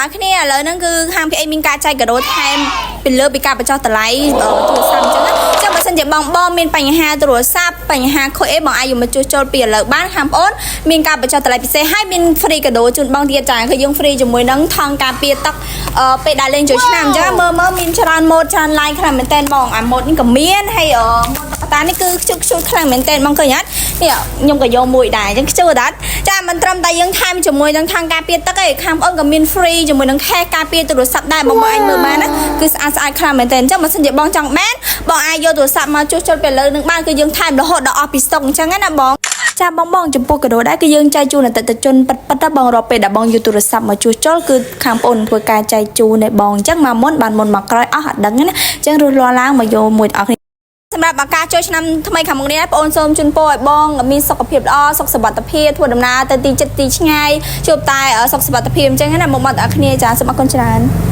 អាគ្នាឥឡូវហ្នឹងគឺខាងពីអីមានការចែកកាដូថែមពីលើពីការបញ្ចុះតម្លៃទូរស័ព្ទអញ្ចឹងចឹងបើសិនជាបងមានបញ្ហាទូរស័ព្ទបញ្ហាខូចអីបងអាចយកមកជួសជុលពីឥឡូវបានខាងបងមានការបញ្ចុះតម្លៃពិសេសហើយមាន free កាដូជូនបងទៀតចាគឺយើង free ជាមួយនឹងថង់ការពារទឹកពេលដែលលេងចូលឆ្នាំអញ្ចឹងមើលមានច្រើនម៉ូតច្រើន line ខ្លាំងមែនតើបងអាម៉ូតនេះក៏មានហើយតានេះគឺខ្ជុលខ្លាំងមែនតើបងឃើញអត់នេះខ្ញុំក៏យកមួយដែរអញ្ចឹងខ្ជុលអត់ចាមិនត្រឹមតែយើងថែមជាមួយនឹងថង់ការពារទឹកទេខាងបងក៏មាន free ជាមួយនឹងខេសការពារទូរស័ព្ទដែរបងអាចមើលបានណាគឺស្អាតខ្លាំងមែនតើអញ្ចឹងបើសិនជាបងចង់បានបងអាចយកទូរស័ព្ទមកជួសជុលពេលលើនឹងបានគឺយើងថែមរហូតដល់អស់ពីស្តុកអញ្ចឹងណាបងចាបងចំពោះកាដូដែរគឺយើងចែកជូនអតិថិជនប៉ិតបងរកពេលដែលបងយកទូរស័ព្ទមកជួសជុលគឺខាងបងធ្វើការចែកជូនឲ្យបងអញ្ចឹងមកមុនបានមុនមកក្រោយអស់អត់ដឹងណាអញ្ចឹងរស់លាស់ឡើងមកយកមួយទាំងអស់គ្នាសម្រាប់ឱកាសចូលឆ្នាំថ្មីខាងមុខនេះបងសូមជូនពរឲ្យបងមានសុខភាពល្អសុខសុវត្ថិភាពធ្វើដំណើរទៅទីចិត្តទីឆ្ងាយជួបតែសុខសុវត្ថិភាពអញ្ចឹងណាមកបងទាំងអស់គ្នាចាសូមអរគុណច្រើន